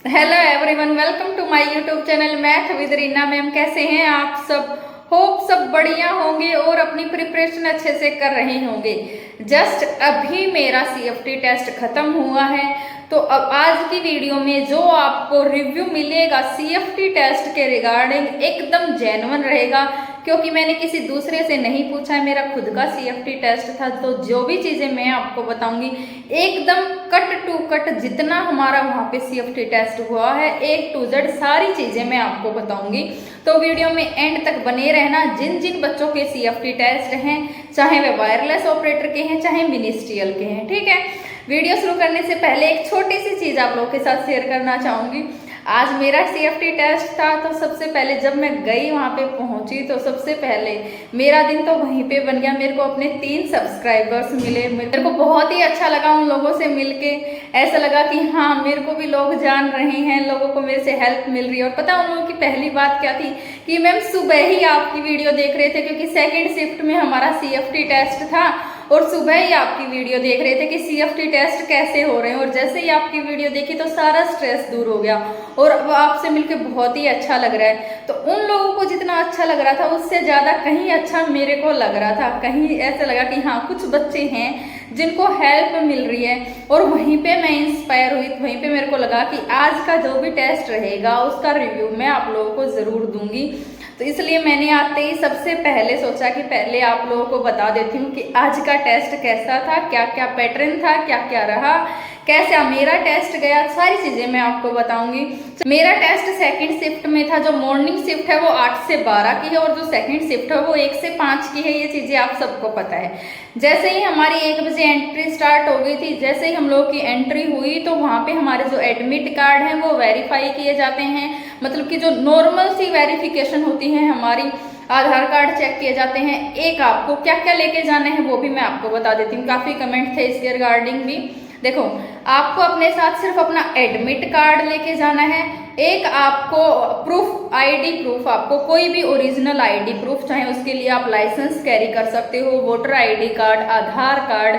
Hello everyone, welcome to my YouTube channel math with Reena ma'am. कैसे हैं आप सब? होप सब बढ़िया होंगे और अपनी प्रिपरेशन अच्छे से कर रहे होंगे। जस्ट अभी मेरा सीएफटी टेस्ट खत्म हुआ है, तो अब आज की वीडियो में जो आपको रिव्यू मिलेगा सीएफटी टेस्ट के रिगार्डिंग एकदम जेन्युइन रहेगा, क्योंकि मैंने किसी दूसरे से नहीं पूछा है, मेरा खुद का सीएफटी टेस्ट था। तो जो भी चीजें मैं आपको बताऊंगी एकदम कट टू कट, जितना हमारा वहाँ पे सीएफटी टेस्ट हुआ है A to Z सारी चीजें मैं आपको बताऊंगी। तो वीडियो में एंड तक बने रहना। जिन जिन बच्चों के सीएफटी टेस्ट हैं, चाहे वे वायरलेस ऑपरेटर के हैं चाहे मिनिस्ट्रियल के हैं, ठीक है। वीडियो शुरू करने से पहले एक छोटी सी चीज आप लोगों के साथ शेयर करना चाहूंगी। आज मेरा सीएफटी टेस्ट था, तो सबसे पहले जब मैं गई वहां पे पहुंची तो सबसे पहले मेरा दिन तो वहीं पे बन गया। मेरे को अपने 3 सब्सक्राइबर्स मिले, मेरे को बहुत ही अच्छा लगा उन लोगों से मिलके। ऐसा लगा कि हाँ, मेरे को भी लोग जान रहे हैं, लोगों को मेरे से हेल्प मिल रही है। और पता उन लोगों की पहली बात क्या थी कि मैम सुबह ही आपकी वीडियो देख रहे थे, क्योंकि सेकेंड शिफ्ट में हमारा सीएफटी टेस्ट था और सुबह ही आपकी वीडियो देख रहे थे कि सीएफटी टेस्ट कैसे हो रहे हैं। और जैसे ही आपकी वीडियो देखी तो सारा स्ट्रेस दूर हो गया और अब आपसे मिलके बहुत ही अच्छा लग रहा है। तो उन लोगों को जितना अच्छा लग रहा था उससे ज्यादा कहीं अच्छा मेरे को लग रहा था। कहीं ऐसा लगा कि हाँ, कुछ बच्चे हैं जिनको हेल्प मिल रही है, और वहीं पे मैं इंस्पायर हुई। वहीं पे मेरे को लगा कि आज का जो भी टेस्ट रहेगा उसका रिव्यू मैं आप लोगों को जरूर दूंगी। तो इसलिए मैंने आते ही सबसे पहले सोचा कि पहले आप लोगों को बता देती हूँ कि आज का टेस्ट कैसा था, क्या क्या पैटर्न था, क्या क्या रहा, कैसा मेरा टेस्ट गया, सारी चीजें मैं आपको बताऊंगी। मेरा टेस्ट सेकंड शिफ्ट में था। जो मॉर्निंग शिफ्ट है वो 8 से 12 की है और जो सेकंड शिफ्ट है वो 1 से 5 की है। ये चीजें आप सबको पता है। जैसे ही हमारी 1 बजे एंट्री स्टार्ट हो गई थी, जैसे ही हम लोग की एंट्री हुई तो वहां पे हमारे जो एडमिट कार्ड हैं वो वेरीफाई किए जाते हैं। मतलब कि जो नॉर्मल सी वेरिफिकेशन होती है हमारी, आधार कार्ड चेक किए जाते हैं। एक आपको क्या क्या लेके जाना है वो भी मैं आपको बता देती हूँ। काफी कमेंट थे इसके रिगार्डिंग भी। देखो, आपको अपने साथ सिर्फ अपना एडमिट कार्ड लेके जाना है। एक आपको प्रूफ, आईडी प्रूफ, आपको कोई भी ओरिजिनल आईडी प्रूफ, चाहे उसके लिए आप लाइसेंस कैरी कर सकते हो, वोटर आईडी कार्ड, आधार कार्ड,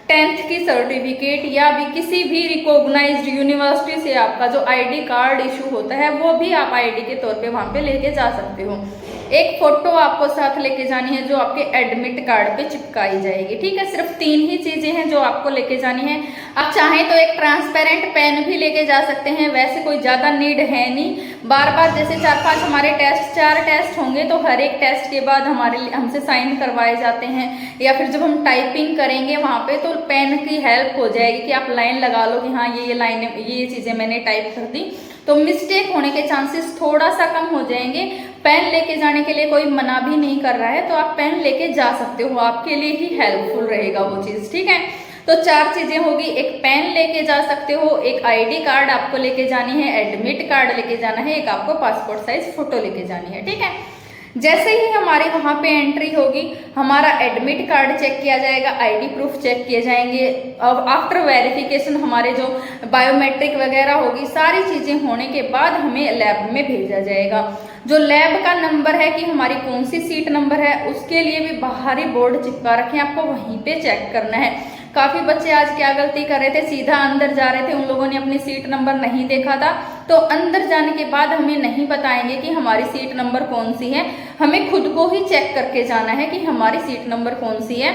10th की सर्टिफिकेट, या भी किसी भी रिकॉग्नाइज्ड यूनिवर्सिटी से आपका जो आईडी कार्ड इशू होता है वो भी आप आईडी के तौर पे वहां पे लेके जा सकते हो। एक फोटो आपको साथ लेके जानी है जो आपके एडमिट कार्ड पे चिपकाई जाएगी, ठीक है। सिर्फ 3 ही चीजें हैं जो आपको लेके जानी है। आप चाहें तो एक ट्रांसपेरेंट पेन भी लेके जा सकते हैं, वैसे कोई ज्यादा नीड है नहीं। बार बार जैसे 4-5 हमारे टेस्ट, 4 टेस्ट होंगे तो हर एक टेस्ट के बाद हमसे साइन करवाए जाते हैं, या फिर जब हम टाइपिंग करेंगे वहां पे तो पेन की हेल्प हो जाएगी कि आप लाइन लगा लो कि हाँ ये लाइन, ये चीजें मैंने टाइप कर दी, तो मिस्टेक होने के चांसेस थोड़ा सा कम हो जाएंगे। पेन लेके जाने के लिए कोई मना भी नहीं कर रहा है, तो आप पेन लेके जा सकते हो, आपके लिए ही हेल्पफुल रहेगा वो चीज, ठीक है। तो 4 चीजें होगी। एक पेन लेके जा सकते हो, एक आईडी कार्ड आपको लेके जानी है, एडमिट कार्ड लेके जाना है, एक आपको पासपोर्ट साइज फोटो लेके जानी है, ठीक है। जैसे ही हमारे वहां पे एंट्री होगी, हमारा एडमिट कार्ड चेक किया जाएगा, आईडी प्रूफ चेक किए जाएंगे। अब आफ्टर वेरिफिकेशन हमारे जो बायोमेट्रिक वगैरह होगी, सारी चीजें होने के बाद हमें लैब में भेजा जाएगा। जो लैब का नंबर है कि हमारी कौन सी सीट नंबर है, उसके लिए भी बाहरी बोर्ड चिपका रखे, आपको वहीं पे चेक करना है। काफी बच्चे आज क्या गलती कर रहे थे, सीधा अंदर जा रहे थे, उन लोगों ने अपनी सीट नंबर नहीं देखा था। तो अंदर जाने के बाद हमें नहीं बताएंगे कि हमारी सीट नंबर कौन सी है, हमें खुद को ही चेक करके जाना है कि हमारी सीट नंबर कौन सी है।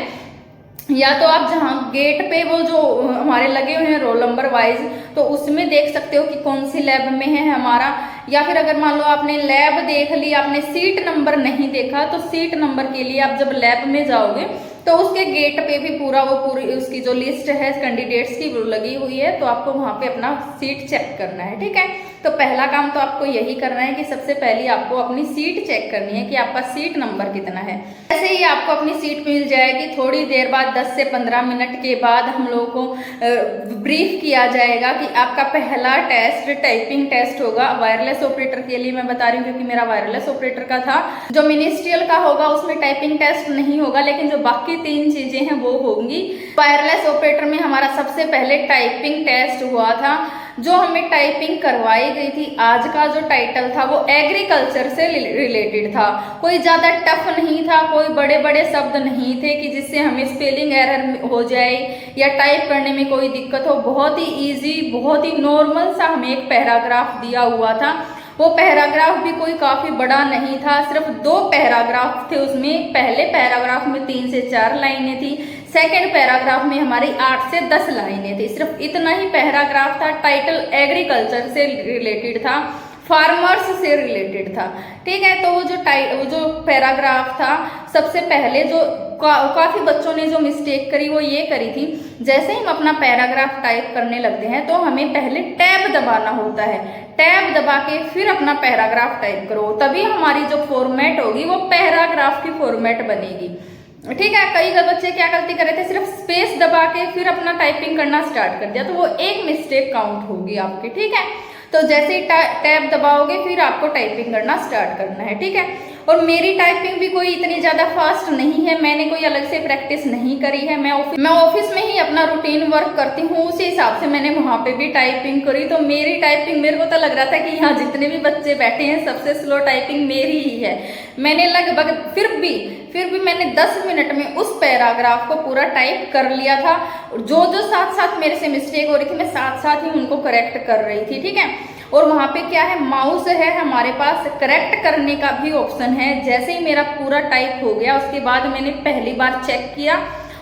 या तो आप जहाँ गेट पे वो जो हमारे लगे हुए हैं रोल नंबर वाइज, तो उसमें देख सकते हो कि कौन सी लैब में है हमारा। या फिर अगर मान लो आपने लैब देख ली, आपने सीट नंबर नहीं देखा, तो सीट नंबर के लिए आप जब लैब में जाओगे तो उसके गेट पे भी पूरी उसकी जो लिस्ट है कैंडिडेट्स की वो लगी हुई है, तो आपको वहां पे अपना सीट चेक करना है, ठीक है। तो पहला काम तो आपको यही करना है कि सबसे पहले आपको अपनी सीट चेक करनी है कि आपका सीट नंबर कितना है। जैसे ही आपको अपनी सीट मिल जाएगी, थोड़ी देर बाद 10 से 15 मिनट के बाद हम लोगों को ब्रीफ किया जाएगा कि आपका पहला टेस्ट टाइपिंग टेस्ट होगा। वायरलेस ऑपरेटर के लिए मैं बता रही हूँ क्योंकि मेरा वायरलेस ऑपरेटर का था। जो मिनिस्ट्रियल का होगा उसमें टाइपिंग टेस्ट नहीं होगा, लेकिन जो बाकी 3 चीजें हैं वो होंगी। वायरलेस ऑपरेटर में हमारा सबसे पहले टाइपिंग टेस्ट हुआ था। जो हमें टाइपिंग करवाई गई थी, आज का जो टाइटल था वो एग्रीकल्चर से रिलेटेड था। कोई ज़्यादा टफ नहीं था, कोई बड़े बड़े शब्द नहीं थे कि जिससे हमें स्पेलिंग एरर हो जाए या टाइप करने में कोई दिक्कत हो। बहुत ही ईजी, बहुत ही नॉर्मल सा हमें एक पैराग्राफ दिया हुआ था। वो पैराग्राफ भी कोई काफ़ी बड़ा नहीं था, सिर्फ 2 पैराग्राफ थे उसमें। पहले पैराग्राफ में 3 से 4 लाइनें थी, सेकेंड पैराग्राफ में हमारी 8 से 10 लाइनें थी। सिर्फ इतना ही पैराग्राफ था। टाइटल एग्रीकल्चर से रिलेटेड था, फार्मर्स से रिलेटेड था। ठीक है, तो वो जो पैराग्राफ था, सबसे पहले जो काफ़ी बच्चों ने जो मिस्टेक करी वो ये करी थी, जैसे ही हम अपना पैराग्राफ टाइप करने लगते हैं तो हमें पहले टैब दबाना होता है। टैब दबा के फिर अपना पैराग्राफ टाइप करो, तभी हमारी जो फॉर्मेट होगी वो पैराग्राफ की फॉर्मेट बनेगी। ठीक है, कई बच्चे क्या गलती कर रहे थे, सिर्फ स्पेस दबा के फिर अपना टाइपिंग करना स्टार्ट कर दिया, तो वो एक मिस्टेक काउंट होगी आपकी। ठीक है, तो जैसे ही टैब दबाओगे फिर आपको टाइपिंग करना स्टार्ट करना है। ठीक है, और मेरी टाइपिंग भी कोई इतनी ज़्यादा फास्ट नहीं है, मैंने कोई अलग से प्रैक्टिस नहीं करी है। मैं ऑफिस में ही अपना रूटीन वर्क करती हूँ, उसी हिसाब से मैंने वहाँ पे भी टाइपिंग करी। तो मेरी टाइपिंग, मेरे को तो लग रहा था कि यहाँ जितने भी बच्चे बैठे हैं सबसे स्लो टाइपिंग मेरी ही है। मैंने लगभग फिर भी मैंने 10 मिनट में उस पैराग्राफ को पूरा टाइप कर लिया था। जो साथ साथ मेरे से मिस्टेक हो रही थी, मैं साथ साथ ही उनको करेक्ट कर रही थी। ठीक है, और वहाँ पे क्या है, माउस है हमारे पास, करेक्ट करने का भी ऑप्शन है। जैसे ही मेरा पूरा टाइप हो गया उसके बाद मैंने पहली बार चेक किया,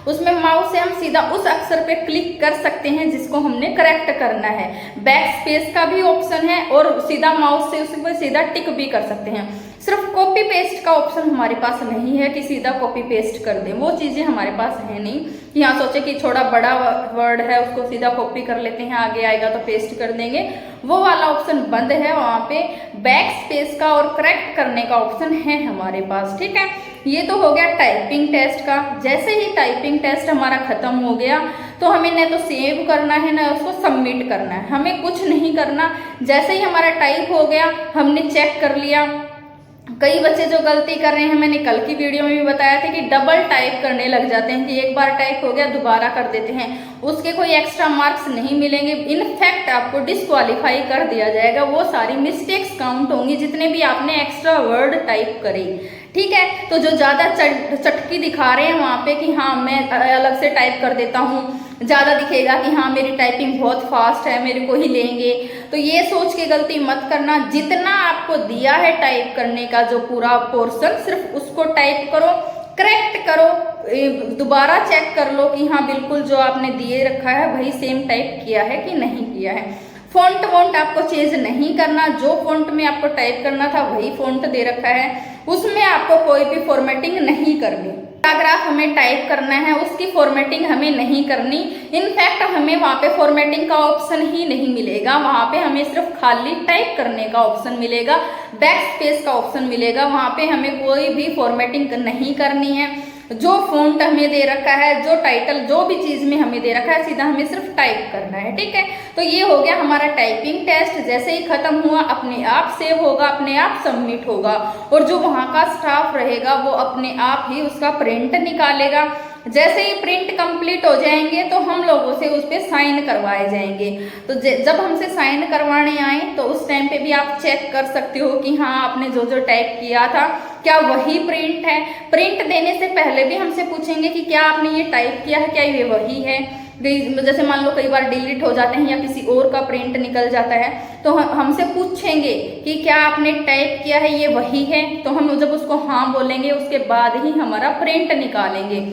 उसमें माउस से हम सीधा उस अक्षर पे क्लिक कर सकते हैं जिसको हमने करेक्ट करना है। बैक स्पेस का भी ऑप्शन है और सीधा माउस से उस पर सीधा टिक भी कर सकते हैं। सिर्फ कॉपी पेस्ट का ऑप्शन हमारे पास नहीं है कि सीधा कॉपी पेस्ट कर दें, वो चीज़ें हमारे पास है नहीं। यहाँ सोचे कि थोड़ा बड़ा वर्ड है उसको सीधा कॉपी कर लेते हैं, आगे आएगा तो पेस्ट कर देंगे, वो वाला ऑप्शन बंद है। वहाँ पे बैक स्पेस का और करेक्ट करने का ऑप्शन है हमारे पास। ठीक है, ये तो हो गया टाइपिंग टेस्ट का। जैसे ही टाइपिंग टेस्ट हमारा खत्म हो गया तो हमें न तो सेव करना है न उसको सबमिट करना है, हमें कुछ नहीं करना। जैसे ही हमारा टाइप हो गया, हमने चेक कर लिया। कई बच्चे जो गलती कर रहे हैं, मैंने कल की वीडियो में भी बताया था कि डबल टाइप करने लग जाते हैं कि एक बार टाइप हो गया दोबारा कर देते हैं, उसके कोई एक्स्ट्रा मार्क्स नहीं मिलेंगे, इनफैक्ट आपको डिस्क्वालीफाई कर दिया जाएगा। वो सारी मिस्टेक्स काउंट होंगी जितने भी आपने एक्स्ट्रा वर्ड टाइप करे। ठीक है, तो जो ज़्यादा चटकी दिखा रहे हैं वहाँ पे कि हाँ मैं अलग से टाइप कर देता हूँ, ज़्यादा दिखेगा कि हाँ मेरी टाइपिंग बहुत फास्ट है, मेरे को ही लेंगे, तो ये सोच के गलती मत करना। जितना आपको दिया है टाइप करने का जो पूरा पोर्शन, सिर्फ उसको टाइप करो, करेक्ट करो, दोबारा चेक कर लो कि हाँ बिल्कुल जो आपने दिए रखा है वही सेम टाइप किया है कि नहीं किया है। फॉन्ट वॉन्ट आपको चेंज नहीं करना, जो फॉन्ट में आपको टाइप करना था वही फॉन्ट दे रखा है, उसमें आपको कोई भी फॉर्मेटिंग नहीं करनी। पैराग्राफ हमें टाइप करना है, उसकी फॉर्मेटिंग हमें नहीं करनी। इनफैक्ट हमें वहाँ पे फॉर्मेटिंग का ऑप्शन ही नहीं मिलेगा, वहाँ पे हमें सिर्फ खाली टाइप करने का ऑप्शन मिलेगा, बैक स्पेस का ऑप्शन मिलेगा। वहाँ पे हमें कोई भी फॉर्मेटिंग नहीं करनी है। जो फॉन्ट हमें दे रखा है, जो टाइटल, जो भी चीज में हमें दे रखा है, सीधा हमें सिर्फ टाइप करना है। ठीक है, तो ये हो गया हमारा टाइपिंग टेस्ट। जैसे ही खत्म हुआ अपने आप सेव होगा, अपने आप सबमिट होगा, और जो वहाँ का स्टाफ रहेगा वो अपने आप ही उसका प्रिंट निकालेगा। जैसे ही प्रिंट कंप्लीट हो जाएंगे तो हम लोगों से उस पर साइन करवाए जाएंगे। तो जब हमसे साइन करवाने आए तो उस टाइम पे भी आप चेक कर सकते हो कि हाँ आपने जो जो टाइप किया था क्या वही प्रिंट है। प्रिंट देने से पहले भी हमसे पूछेंगे कि क्या आपने ये टाइप किया है, क्या ये वही है। जैसे मान लो कई बार डिलीट हो जाते हैं या किसी और का प्रिंट निकल जाता है, तो हमसे पूछेंगे कि क्या आपने टाइप किया है ये वही है। तो हम जब उसको हाँ बोलेंगे उसके बाद ही हमारा प्रिंट निकालेंगे।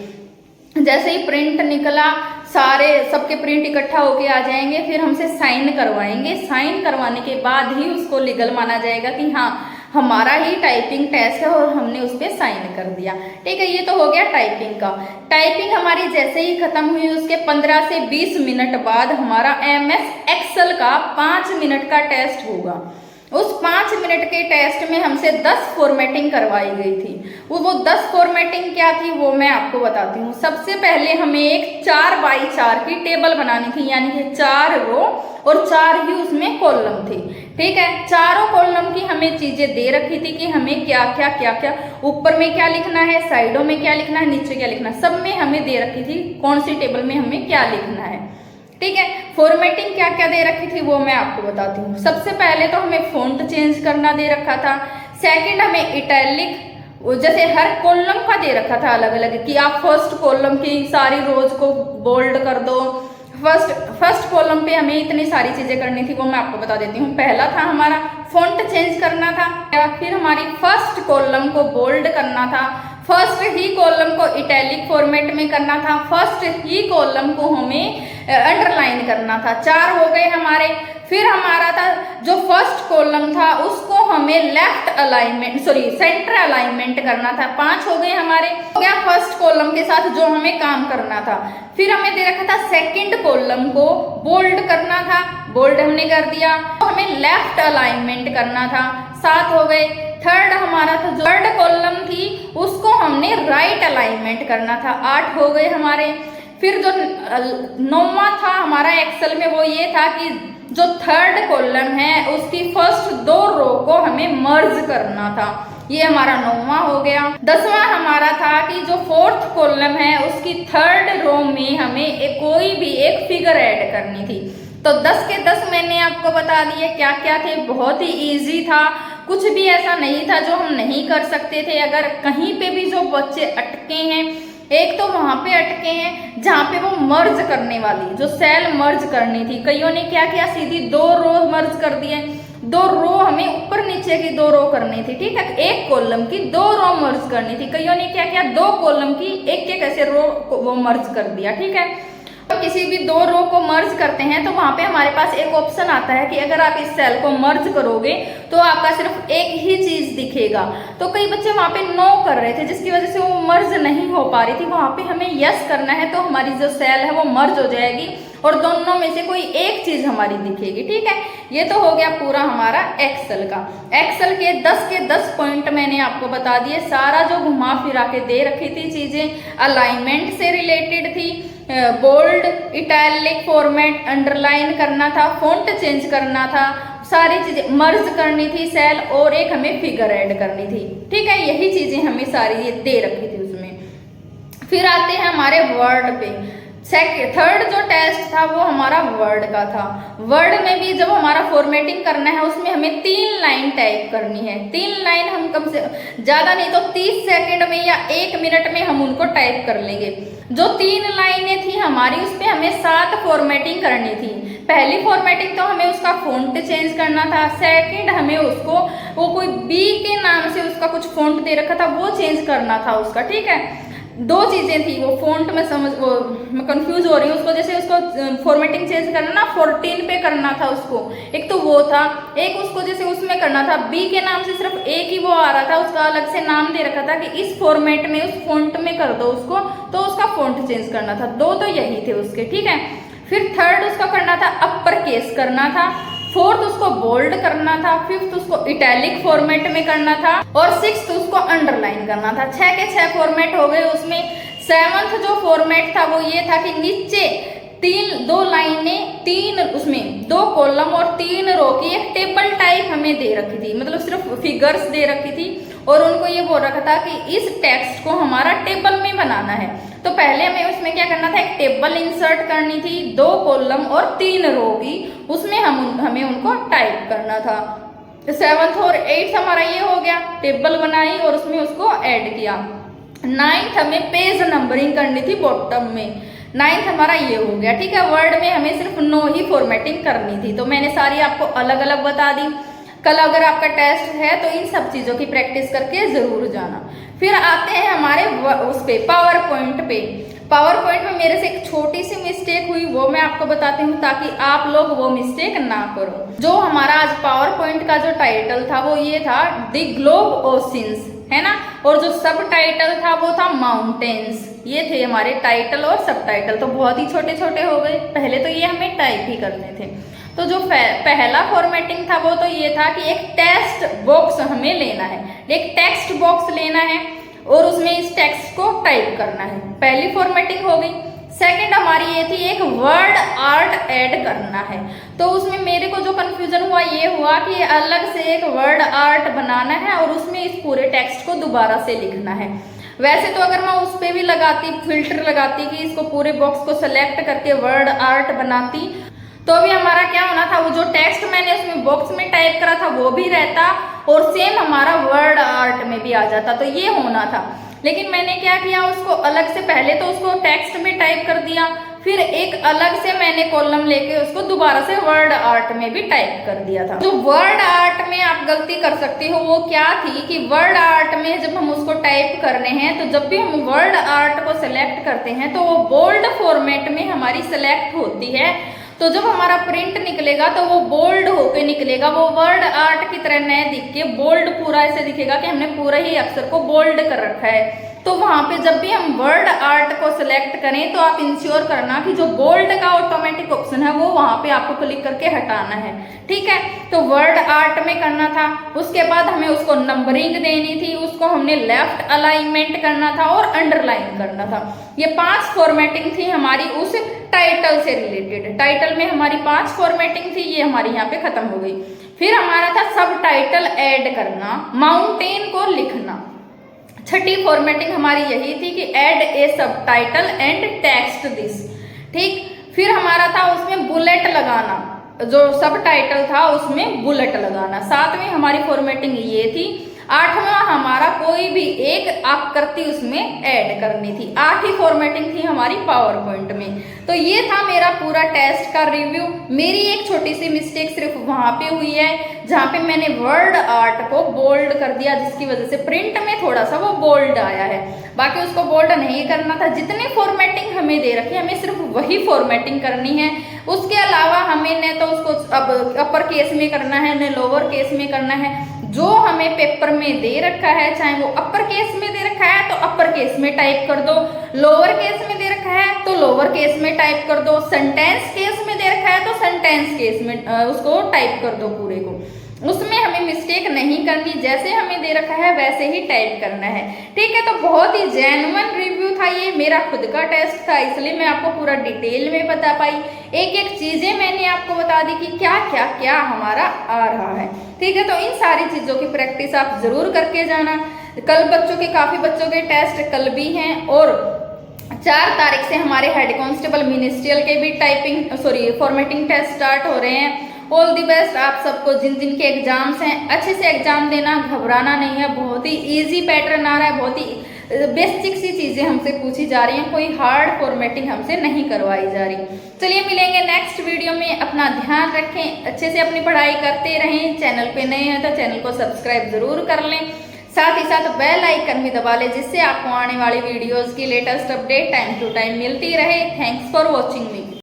जैसे ही प्रिंट निकला, सारे सबके प्रिंट इकट्ठा होके आ जाएंगे, फिर हमसे साइन करवाएंगे। साइन करवाने के बाद ही उसको लीगल माना जाएगा कि हाँ हमारा ही टाइपिंग टेस्ट है और हमने उस पर साइन कर दिया। ठीक है, ये तो हो गया टाइपिंग का। टाइपिंग हमारी जैसे ही खत्म हुई उसके 15 से 20 मिनट बाद हमारा MS एक्सेल का 5 मिनट का टेस्ट होगा। उस 5 मिनट के टेस्ट में हमसे 10 फॉर्मेटिंग करवाई गई थी। वो 10 फॉर्मेटिंग क्या थी वो मैं आपको बताती हूँ। सबसे पहले हमें एक 4x4 की टेबल बनानी थी, यानी कि 4 रो और 4 ही उसमें कॉलम थी। ठीक है, चारों कॉलम की हमें चीजें दे रखी थी कि हमें क्या क्या ऊपर में क्या लिखना है, साइडों में क्या लिखना है, नीचे क्या लिखना है, सब में हमें दे रखी थी कौन सी टेबल में हमें क्या लिखना है। ठीक है। फॉर्मेटिंग क्या क्या दे रखी थी वो मैं आपको बताती हूँ। सबसे पहले तो हमें फॉन्ट चेंज करना दे रखा था। सेकंड हमें इटैलिक, जैसे हर कॉलम का दे रखा था अलग अलग कि आप फर्स्ट कॉलम की सारी रोज को बोल्ड कर दो। फर्स्ट कॉलम पे हमें इतनी सारी चीजें करनी थी, वो मैं आपको बता देती हूँ। पहला था हमारा फॉन्ट चेंज करना था, फिर हमारी फर्स्ट कॉलम को बोल्ड करना था, फर्स्ट ही कॉलम को इटैलिक फॉर्मेट में करना था, फर्स्ट ही कॉलम को हमें अंडरलाइन करना था। 4 हो गए हमारे। फिर हमारा था जो फर्स्ट कॉलम था उसको हमें लेफ्ट अलाइनमेंट सेंटर अलाइनमेंट करना था। 5 हो गए हमारे। हो गया फर्स्ट कॉलम के साथ जो हमें काम करना था। फिर हमें दे रखा था सेकंड कॉलम को बोल्ड करना था, बोल्ड हमने कर दिया। तो हमें लेफ्ट अलाइनमेंट करना था। 7 हो गए। थर्ड हमारा था जो थर्ड कॉलम थी उसको हमने राइट अलाइनमेंट करना था। 8 हो गए हमारे। फिर जो 9वां था हमारा एक्सेल में वो ये था कि जो थर्ड कॉलम है उसकी फर्स्ट 2 रो को हमें मर्ज करना था। ये हमारा 9वां हो गया। 10वां हमारा था कि जो फोर्थ कॉलम है उसकी थर्ड रो में हमें कोई भी एक फिगर ऐड करनी थी। तो 10 के 10 मैंने आपको बता दिए क्या क्या थे। बहुत ही इजी था, कुछ भी ऐसा नहीं था जो हम नहीं कर सकते थे। अगर कहीं पे भी जो बच्चे अटके हैं, एक तो वहां पे अटके हैं जहाँ पे वो मर्ज करने वाली जो सेल मर्ज करनी थी, कईयों ने क्या किया सीधी 2 रो मर्ज कर दिए। 2 रो हमें ऊपर नीचे की 2 रो करनी थी, ठीक है। एक कॉलम की 2 रो मर्ज करनी थी। कईयों ने क्या किया 2 कॉलम की एक एक ऐसे रो वो मर्ज कर दिया, ठीक है। तो किसी भी 2 रो को मर्ज करते हैं तो वहां पे हमारे पास एक ऑप्शन आता है कि अगर आप इस सेल को मर्ज करोगे तो आपका सिर्फ एक ही चीज दिखेगा। तो कई बच्चे वहां पे नो कर रहे थे जिसकी वजह से वो मर्ज नहीं हो पा रही थी। वहां पे हमें यस करना है तो हमारी जो सेल है वो मर्ज हो जाएगी और दोनों में से कोई एक चीज हमारी दिखेगी, ठीक है। ये तो हो गया पूरा हमारा एक्सेल का। एक्सेल के 10 पॉइंट मैंने आपको बता दिए। सारा जो घुमा फिरा के दे रखी थी चीजें अलाइनमेंट से रिलेटेड थी। बोल्ड, इटैलिक फॉर्मेट, अंडरलाइन करना था, फॉन्ट चेंज करना था, सारी चीजें मर्ज करनी थी सेल, और एक हमें फिगर ऐड करनी थी, ठीक है। यही चीजें हमें सारी ये दे रखी थी उसमें। फिर आते हैं हमारे वर्ड पे। थर्ड जो टेस्ट था वो हमारा वर्ड का था। वर्ड में भी जब हमारा फॉर्मेटिंग करना है उसमें हमें 3 लाइन टाइप करनी है। 3 लाइन हम कम से ज्यादा नहीं तो 30 सेकंड में या 1 मिनट में हम उनको टाइप कर लेंगे। जो 3 लाइनें थी हमारी उस पर हमें 7 फॉर्मेटिंग करनी थी। पहली फॉर्मेटिंग तो हमें उसका फॉन्ट चेंज करना था। सेकंड हमें उसको वो कोई बी के नाम से उसका कुछ फॉन्ट दे रखा था वो चेंज करना था उसका, ठीक है। 2 चीजें थी वो फॉन्ट में मैं कंफ्यूज हो रही हूँ उसको। जैसे उसको फॉर्मेटिंग चेंज करना ना 14 पे करना था उसको, एक तो वो था। एक उसको जैसे उसमें करना था बी के नाम से सिर्फ एक ही वो आ रहा था, उसका अलग से नाम दे रखा था कि इस फॉर्मेट में उस फॉन्ट में कर दो उसको, तो उसका फॉन्ट चेंज करना था। 2 तो यही थे उसके, ठीक है। फिर थर्ड उसका करना था अपर केस करना था। फोर्थ उसको बोल्ड करना था। फिफ्थ उसको इटैलिक फॉर्मेट में करना था और सिक्स्थ उसको अंडरलाइन करना था। 6 के 6 फॉर्मेट हो गए उसमें। 7वां जो फॉर्मेट था वो ये था कि नीचे 2 लाइनें 3 उसमें 2 कॉलम और 3 रो की एक टेबल टाइप हमें दे रखी थी, मतलब सिर्फ फिगर्स दे रखी थी और उनको ये बोल रखा था कि इस टेक्स्ट को हमारा टेबल में बनाना है। तो पहले हमें उसमें क्या करना था, एक टेबल इंसर्ट करनी थी 2 कॉलम और 3 रो की, उसमें हमें उनको टाइप करना था। 7th और 8th हमारा ये हो गया, टेबल बनाई और उसमें उसको ऐड किया। 9th हमें पेज नंबरिंग करनी थी बॉटम में। 9th हमारा ये हो गया, ठीक है। वर्ड में हमें सिर्फ 9 ही फॉर्मेटिंग करनी थी, तो मैंने सारी आपको अलग अलग बता दी। कल अगर आपका टेस्ट है तो इन सब चीजों की प्रैक्टिस करके जरूर जाना। फिर आते हैं हमारे उस पे पावर पॉइंट पे। पावर पॉइंट में मेरे से एक छोटी सी मिस्टेक हुई, वो मैं आपको बताती हूँ ताकि आप लोग वो मिस्टेक ना करो। जो हमारा आज पावर पॉइंट का जो टाइटल था वो ये था द ग्लोब ओशियंस, है ना, और जो सब टाइटल था वो था माउंटेन्स। ये थे हमारे टाइटल और सब टाइटल, तो बहुत ही छोटे छोटे हो गए। पहले तो ये हमें टाइप ही करने थे। तो जो पहला फॉर्मेटिंग था वो तो ये था कि एक टेक्स्ट बॉक्स हमें लेना है, एक टेक्स्ट बॉक्स लेना है और उसमें इस टेक्स्ट को टाइप करना है। पहली फॉर्मेटिंग हो गई। सेकंड हमारी ये थी एक वर्ड आर्ट ऐड करना है। तो उसमें मेरे को जो कंफ्यूजन हुआ ये हुआ कि अलग से एक वर्ड आर्ट बनाना है और उसमें इस पूरे टेक्स्ट को दोबारा से लिखना है। वैसे तो अगर मैं उस पर भी लगाती, फिल्टर लगाती कि इसको पूरे बॉक्स को सेलेक्ट करके वर्ड आर्ट बनाती, तो भी हमारा क्या होना था, वो जो टेक्स्ट मैंने उसमें बॉक्स में टाइप करा था वो भी रहता और सेम हमारा वर्ड आर्ट में भी आ जाता, तो ये होना था। लेकिन मैंने क्या किया, उसको अलग से पहले तो उसको टेक्स्ट में टाइप कर दिया, फिर एक अलग से मैंने कॉलम लेके उसको दोबारा से वर्ड आर्ट में भी टाइप कर दिया था। जो वर्ड आर्ट में आप गलती कर सकते हो वो क्या थी कि वर्ड आर्ट में जब हम उसको टाइप करने हैं, तो जब भी हम वर्ड आर्ट को सिलेक्ट करते हैं तो वो बोल्ड फॉर्मेट में हमारी सिलेक्ट होती है, तो जब हमारा प्रिंट निकलेगा तो वो बोल्ड होके निकलेगा, वो वर्ड आर्ट की तरह न दिख के बोल्ड पूरा ऐसे दिखेगा कि हमने पूरा ही अक्षर को बोल्ड कर रखा है। तो वहां पे जब भी हम वर्ड आर्ट को सिलेक्ट करें तो आप इंश्योर करना कि जो बोल्ड का ऑटोमेटिक ऑप्शन है वो वहां पे आपको क्लिक करके हटाना है, ठीक है। तो वर्ड आर्ट में करना था, उसके बाद हमें उसको नंबरिंग देनी थी, उसको हमने लेफ्ट अलाइनमेंट करना था और अंडरलाइन करना था। ये 5 फॉर्मेटिंग थी हमारी उस टाइटल से रिलेटेड। टाइटल में हमारी 5 फॉर्मेटिंग थी, ये हमारी यहाँ पे खत्म हो गई। फिर हमारा था सब टाइटल ऐड करना, माउंटेन को लिखना। छठी फॉर्मेटिंग हमारी यही थी कि ऐड ए सब टाइटल एंड टेक्स्ट दिस, ठीक। फिर हमारा था उसमें बुलेट लगाना, जो सब टाइटल था उसमें बुलेट लगाना। 7वीं हमारी फॉर्मेटिंग ये थी। 8वां हमारा कोई भी एक आकृति उसमें ऐड करनी थी। 8 फॉर्मेटिंग थी हमारी पावर पॉइंट में। तो ये था मेरा पूरा टेस्ट का रिव्यू। मेरी एक छोटी सी मिस्टेक सिर्फ वहां पे हुई है जहां पे मैंने वर्ड आर्ट को बोल्ड कर दिया, जिसकी वजह से प्रिंट में थोड़ा सा वो बोल्ड आया है। बाकी उसको बोल्ड नहीं करना था। जितनी फॉर्मेटिंग हमें दे रखी है हमें सिर्फ वही फॉर्मेटिंग करनी है। उसके अलावा हमें न तो उसको अब अपर केस में करना है न लोअर केस में करना है। जो हमें पेपर में दे रखा है, चाहे वो अपर केस में दे रखा है तो अपर केस में टाइप कर दो, लोअर केस में दे रखा है तो लोअर केस में टाइप कर दो, सेंटेंस केस में दे रखा है तो सेंटेंस केस में उसको टाइप कर दो पूरे को। उसमें हमें मिस्टेक नहीं करनी, जैसे हमें दे रखा है वैसे ही टाइप करना है, ठीक है। तो बहुत ही जेन्युइन रिव्यू था, ये मेरा खुद का टेस्ट था, इसलिए मैं आपको पूरा डिटेल में बता पाई। एक एक चीजें मैंने आपको बता दी कि क्या क्या क्या हमारा आ रहा है, ठीक है। तो इन सारी चीजों की प्रैक्टिस आप जरूर करके जाना। कल काफी बच्चों के टेस्ट कल भी हैं और 4 तारीख से हमारे हेड कांस्टेबल मिनिस्ट्रियल के भी फॉर्मेटिंग टेस्ट स्टार्ट हो रहे हैं। ऑल दी बेस्ट आप सबको। जिन जिन के एग्जाम्स हैं अच्छे से एग्जाम देना, घबराना नहीं है। बहुत ही इजी पैटर्न आ रहा है, बहुत ही बेसिक सी चीजें हमसे पूछी जा रही हैं, कोई हार्ड फॉर्मेटिंग हमसे नहीं करवाई जा रही। चलिए मिलेंगे नेक्स्ट वीडियो में। अपना ध्यान रखें, अच्छे से अपनी पढ़ाई करते रहें। चैनल पे नए हैं तो चैनल को सब्सक्राइब जरूर कर लें, साथ ही साथ बेल आइकन भी दबा लें, जिससे आपको आने वाली वीडियोस की latest update time to time मिलती रहे। Thanks for watching me.